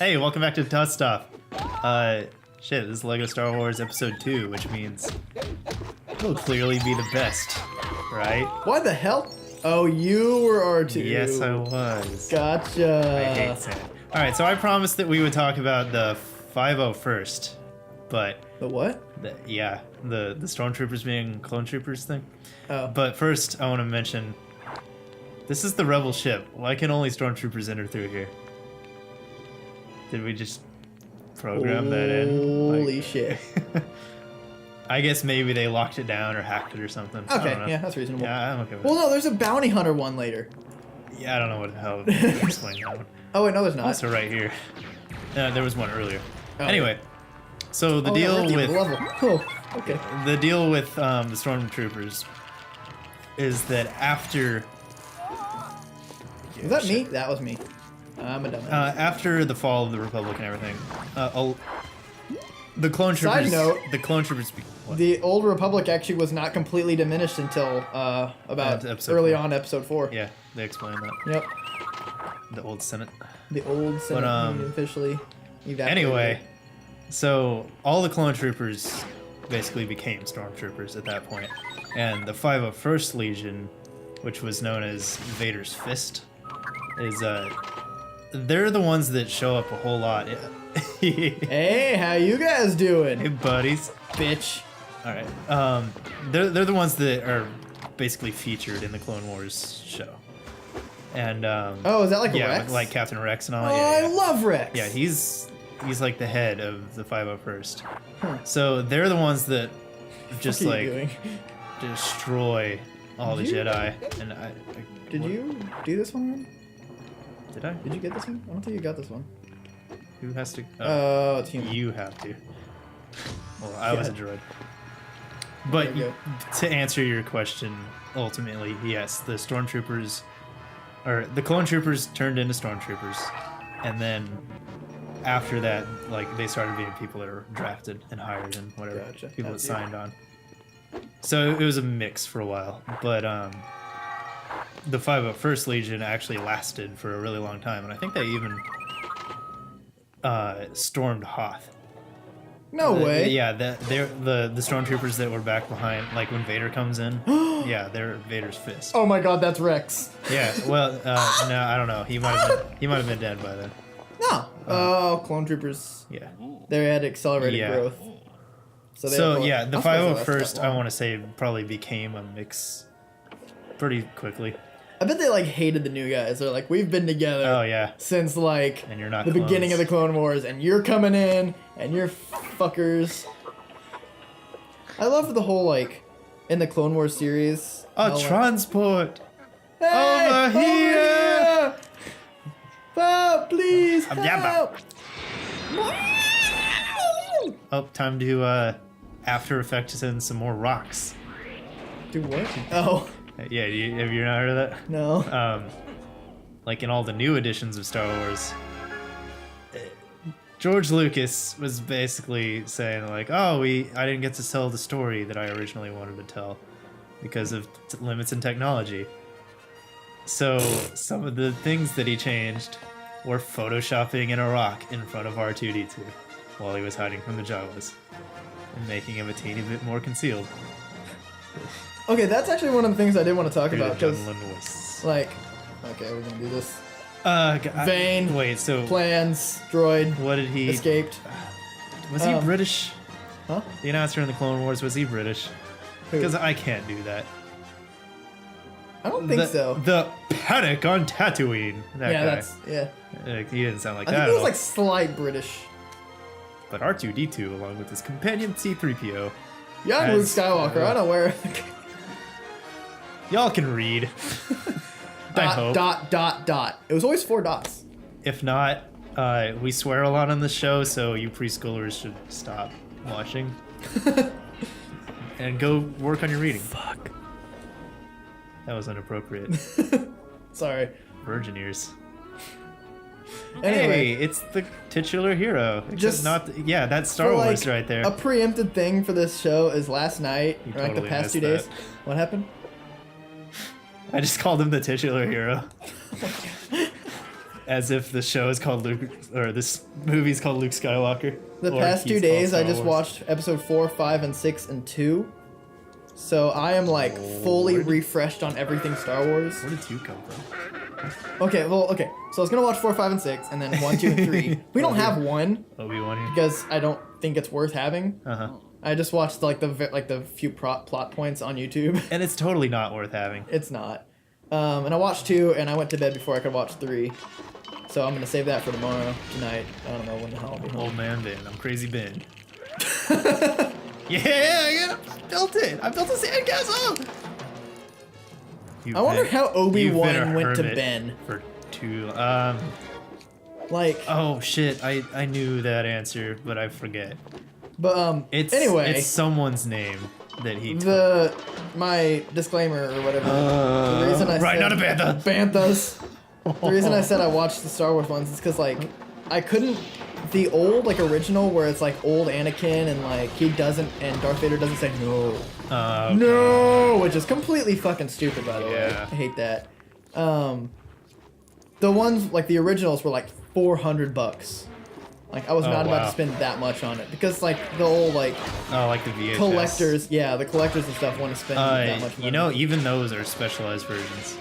Hey, welcome back to Dustoff. Shit, this is LEGO Star Wars Episode 2, which means it'll clearly be the best, right? Why the hell? Oh, you were R2. Yes, I was. Gotcha. I hate saying. Alright, so I promised that we would talk about the 5-0 first, but... The what? The Stormtroopers being clone troopers thing. Oh. But first, I want to mention, this is the Rebel ship. Why can only Stormtroopers enter through here? Did we just program that in? Holy shit. I guess maybe they locked it down or hacked it or something. Okay, yeah, that's reasonable. Yeah, I'm okay with Well, no, there's a bounty hunter one later. Yeah, I don't know what the hell to explain that one. Oh, wait, no, there's not. Also right here. There was one earlier. Oh, Anyway, so the deal yeah, with... level. Oh, okay. The deal with the Stormtroopers is that after... Was that me? That was me. I'm a dumbass. After the fall of the Republic and everything, the clone troopers... Side note, the clone troopers... What? the old Republic actually was not completely diminished until about early on episode 4. Yeah, they explained that. Yep. The old Senate. The old Senate officially evaporated. Anyway, so all the clone troopers basically became stormtroopers at that point. And the 501st Legion, which was known as Vader's Fist, is they're the ones that show up a whole lot. Hey, how you guys doing? Hey buddies. Bitch. Alright. They're the ones that are basically featured in the Clone Wars show. And oh, is that like yeah, Rex? like Captain Rex and all Oh, that. Yeah, I love Rex. Yeah, he's like the head of the 501st. Huh. So they're the ones that just What are you like doing? destroy all the Jedi. And Did you do this one? Did I? Did you get this one? I don't think you got this one. Who has to? Oh, it's human. You have to. Well, I was a Yeah. droid. But There you to answer your question, ultimately, yes, the stormtroopers, or the clone troopers turned into stormtroopers, and then after that, like they started being people that are drafted and hired and whatever, Gotcha. people that Gotcha. signed on. So it was a mix for a while, but the 501st Legion actually lasted for a really long time, and I think they even stormed Hoth. No way. Yeah, they're the stormtroopers that were back behind, like when Vader comes in. Yeah, they're Vader's fist. Oh my god, that's Rex. Yeah, well, no, I don't know. He might have been dead by then. No. Oh, clone troopers. Yeah. They had accelerated Yeah. growth. They So have yeah, the I suppose they 501st, last that I long. want to say, probably became a mix pretty quickly. I bet they like hated the new guys. They're like, we've been together Oh yeah, since like and you're not the beginning of the Clone Wars, and you're coming in, and you're fuckers. I love the whole like in the Clone Wars series. a how, like, transport. hey, over here! Help, please Yeah, help! Oh, time to After Effects in some more rocks. Do what? Oh Yeah, have you not heard of that? no. Like in all the new editions of Star Wars, George Lucas was basically saying like, "Oh, I didn't get to tell the story that I originally wanted to tell because of limits in technology." So some of the things that he changed were photoshopping in a rock in front of R2-D2 while he was hiding from the Jawas and making him a teeny bit more concealed. Okay, that's actually one of the things I did want to talk Through the about because Jundland voice. like, okay, we're gonna do this. Vane. Wait, so Plans, droid, what did he? escaped. Was he British? Huh? The announcer in the Clone Wars, was he British? Who? Because I can't do that. I don't think so. The panic on Tatooine. That Yeah, guy. that's yeah. He didn't sound like I that think at it was all. like slight British. But R2-D2, along with his companion C-3PO, Yeah, I'm Luke As- Skywalker. I know where. y'all can read. I hope. Dot. It was always 4 dots. If not, we swear a lot on the show, so you preschoolers should stop watching and go work on your reading. Fuck. That was inappropriate. Sorry. Virgin ears. Anyway, Hey, it's the titular hero. Except Just not. Yeah, that's Star for, Wars like, right there. a preempted thing for this show is last night, You or like the totally past 2 missed days. that. What happened? I just called him the titular hero. As if the show is called Luke, or this movie's called Luke Skywalker. The or past 2 he's days, called I Star just Wars. watched episode 4, 5, and 6, and 2. So I am like fully Where did- refreshed on everything Star Wars. Where did 2 come from? Okay. So I was gonna watch 4, 5, and 6, and then 1, 2, and 3. We don't have 1 Obi-Wan here. because I don't think it's worth having. Uh-huh. I just watched like the few plot points on YouTube. And it's totally not worth having. It's not. And I watched 2, and I went to bed before I could watch 3. So I'm gonna save that for tomorrow, tonight. I don't know when the hell I'll be home. Old man Ben. I'm crazy Ben. Yeah, I built it. I built a sandcastle. I wonder how Obi-Wan You've been a went to hermit Ben. For 2. Like, Oh shit! I knew that answer, but I forget. but It's anyway, It's someone's name that he. took. my disclaimer or whatever. The reason I right, said not a bantha. Banthas. The reason I said I watched the Star Wars ones is because like I couldn't. The old like original where it's like old Anakin and like he doesn't and Darth Vader doesn't say no. Okay. No, which is completely fucking stupid, by the way. Yeah. I hate that. The ones like the originals were like $400. Like I was Oh, not about wow. to spend that much on it because like the old like Oh, like the VHS. collectors, yeah, the collectors and stuff want to spend that much money. You know, even those are specialized versions.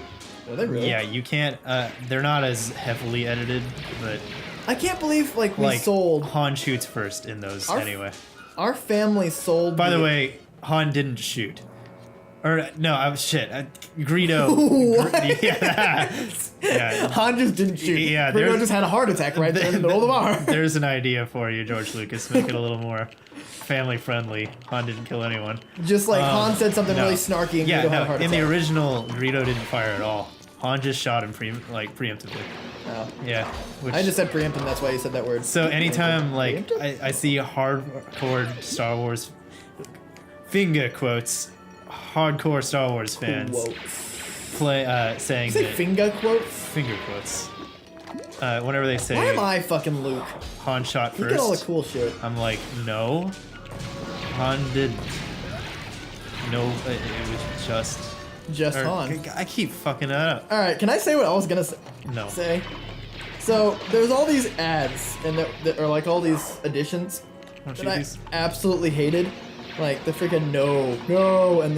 Are they really? Yeah, you can't. They're not as heavily edited, but I can't believe like we like sold Han shoots first in those Our- anyway. our family sold. By the way, Han didn't shoot. Or no, I was shit. Greedo. What? Yeah. Han just didn't shoot. Yeah, Greedo there's- just had a heart attack right there in the middle of the bar. There's an idea for you, George Lucas. Make it a little more family friendly. Han didn't kill anyone. Just like Han said something no. really snarky and Yeah, Greedo had a no, heart in attack. the original, Greedo didn't fire at all. Han just shot him preemptively. Oh. Yeah. Which, I just said preemptive, that's why you said that word. so anytime like Preemptive? I see hardcore Star Wars finger quotes, hardcore Star Wars fans saying Say that finger quotes? finger quotes. Whenever they say Why am I fucking Luke? Han shot You get all the first, cool shit. I'm like, no, Han did. No, it was Just or- Han. I keep fucking that up. Alright, can I say what I was gonna No. say? So, there's all these ads, and that are like all these additions Don't that shoot I these. absolutely hated. Like the freaking no, and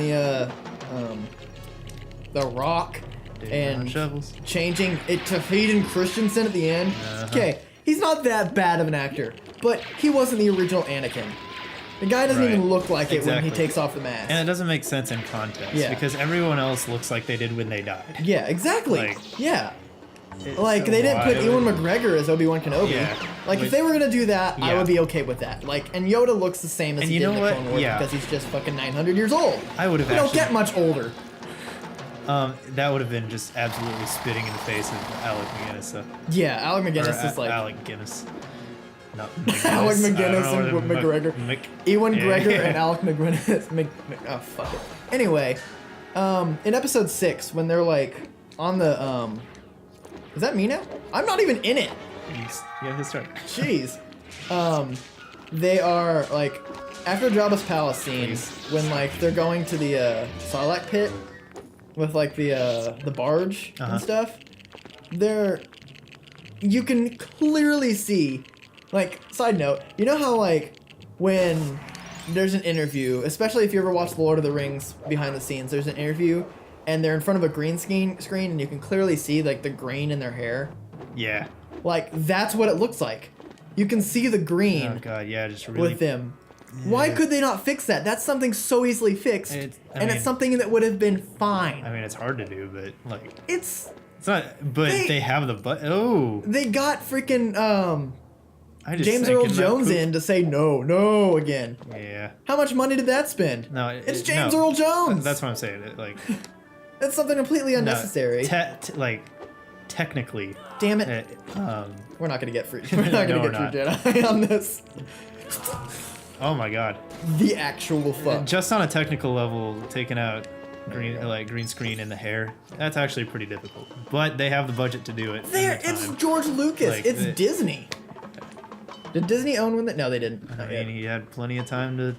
the Rock, And and shovels. changing it to Hayden Christensen at the end. Uh-huh. Okay, he's not that bad of an actor, but he wasn't the original Anakin. The guy doesn't Right. even look like it when he Exactly. takes off the mask. And it doesn't make sense in context Yeah. because everyone else looks like they did when they died. Yeah, exactly. Like, yeah. It's Like, so they didn't put wild. Ewan McGregor as Obi-Wan Kenobi. Yeah. Like, if Which- they were gonna do that, I Yeah. would be okay with that. Like, and Yoda looks the same as And he you did know in the what? Clone Wars Yeah. because he's just fucking 900 years old. I would have We don't actually. get much older. That would have been just absolutely spitting in the face of Alec McGinnis. Yeah, Alec Or, McGinnis is like... Alec Guinness. No, Alec McGinnis. I don't McGinnis know and what McGregor. Mc- Ewan yeah. Gregor and Alec McGinnis. Oh, fuck it. Anyway, in episode 6, when they're like on the... Is that me now? I'm not even in it. Yeah, his start. Jeez. They are like after Jabba's palace scene Please. when like they're going to the Sarlacc pit with like the barge Uh-huh. and stuff. You can clearly see. Like, side note, you know how like when there's an interview, especially if you ever watch Lord of the Rings behind the scenes, there's an interview and they're in front of a green screen and you can clearly see like the green in their hair. Yeah. Like, that's what it looks like. You can see the green Oh god, yeah, just really. with them. Why could they not fix that? That's something so easily fixed. I and mean- it's something that would have been fine. I mean, it's hard to do, but like, It's... it's not. But They- they have the Oh, They got freaking, I just James sank Earl in that Jones poop. in to say no again. Yeah. How much money did that spend? No, It's James no. Earl Jones! That's what I'm saying. Like, That's something completely unnecessary. like, technically, Damn it. We're not gonna get free. We're not No, gonna we're get free Jedi on this. oh my god. The actual fuck. Just on a technical level, taking out green screen in the hair, that's actually pretty difficult. But they have the budget to do it. in There, the it's time. George Lucas. Like, It's the- Disney. Did Disney own one that? No, they didn't. I Not yet. mean, he had plenty of time to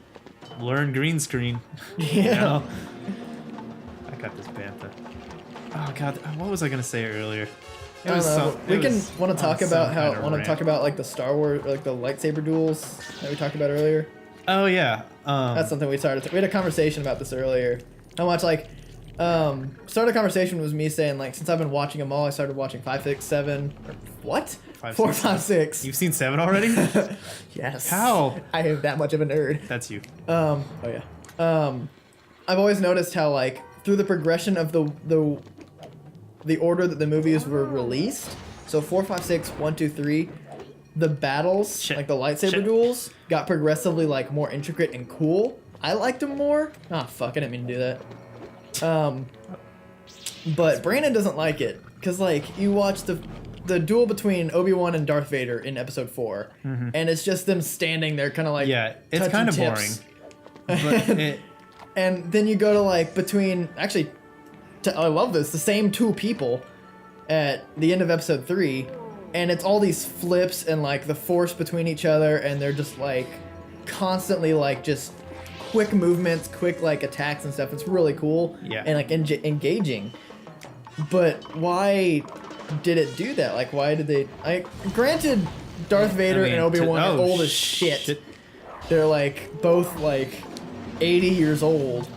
learn green screen. Yeah. You know? I got this bantha. Oh god, what was I gonna say earlier? It I was don't know. some- We it can was want to talk on about some how kind of want to rant. talk about like the Star Wars, like the lightsaber duels that we talked about earlier. Oh yeah. That's something we started. We had a conversation about this earlier. How much like started a conversation was me saying like since I've been watching them all, I started watching 5, 6, 7. Or what? 5, 4, 6, 5, 6. You've seen 7 already? Yes. How? I am that much of a nerd. That's you. Oh yeah. I've always noticed how like through the progression of the order that the movies were released. So 4, 5, 6, 1, 2, 3. The battles, Shit. like the lightsaber Shit. duels, got progressively like more intricate and cool. I liked them more. Ah, fuck! I didn't mean to do that. But Brandon doesn't like it because like you watch the duel between Obi-Wan and Darth Vader in Episode 4, and it's just them standing there, kind of like Yeah, it's touching kind of boring. tips. But it, And then you go to like between actually, I love this, the same two people at the end of Episode 3, and it's all these flips and like the force between each other, and they're just like constantly like just quick movements, quick like attacks and stuff. It's really cool. Yeah. And like engaging. But why did it do that? Like why did they? Like granted, Darth Vader and Obi-Wan are old as shit. They're like both like 80 years old.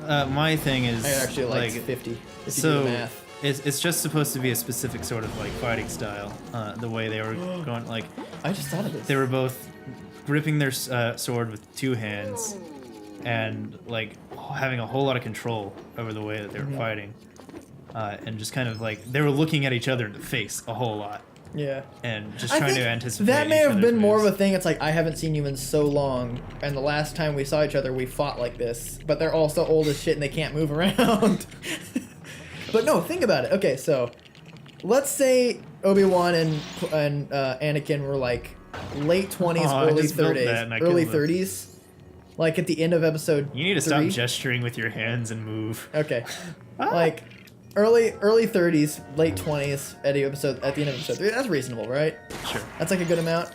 My thing is I actually like 50 if you do so the math. it's just supposed to be a specific sort of like fighting style. The way they were going, like I just thought of this. they were both gripping their sword with 2 hands, and like having a whole lot of control over the way that they were fighting, and just kind of like they were looking at each other in the face a whole lot, Yeah. and just I trying think to anticipate. that may each have other's been more of moves. a thing. It's like I haven't seen you in so long, and the last time we saw each other, we fought like this. But they're all so old as shit, and they can't move around. But no, think about it. Okay, so let's say Obi-Wan and Anakin were like late 20s, Oh, I early just built that 30s, and I early killed them. 30s, like at the end of Episode. You need to 3. stop gesturing with your hands and move. Okay, like early 30s, late 20s at the end of Episode 3. That's reasonable, right? Sure. That's like a good amount.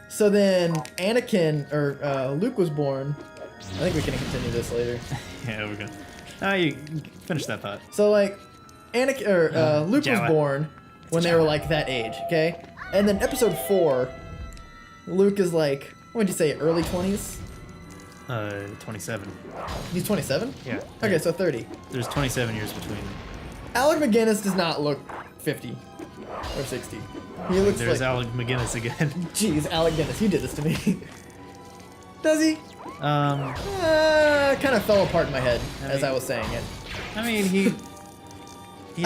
So then Anakin or Luke was born. I think we can continue this later. Yeah, we're good. Ah, you finish that thought. So like Anakin or Luke was Jawa. born when they were like that age, okay? And then Episode 4, Luke is like, what would you say, early 20s? 27. He's 27? Yeah. Okay, so 30. There's 27 years between. Alec McGinnis does not look 50 or 60. He looks There's like Alec McGinnis again. Jeez, Alec Guinness, you did this to me. Does he? Um, Kind of fell apart in my head as mean- I was saying it. I mean, he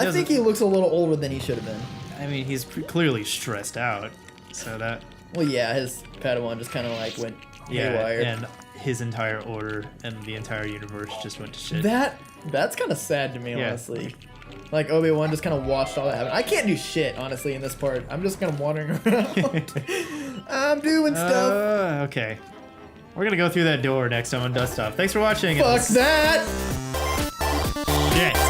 I think he looks a little older than he should have been. I mean, he's clearly stressed out. So that. Well, yeah, his Padawan just kind of like went Yeah, haywire. and his entire order and the entire universe just went to shit. That's kind of sad to me, Yeah. honestly. Like Obi-Wan just kind of watched all that happen. I can't do shit, honestly, in this part. I'm just kind of wandering around. I'm doing stuff. Okay. We're gonna go through that door next time on Dustoff. Thanks for watching. Fuck that! Yeah.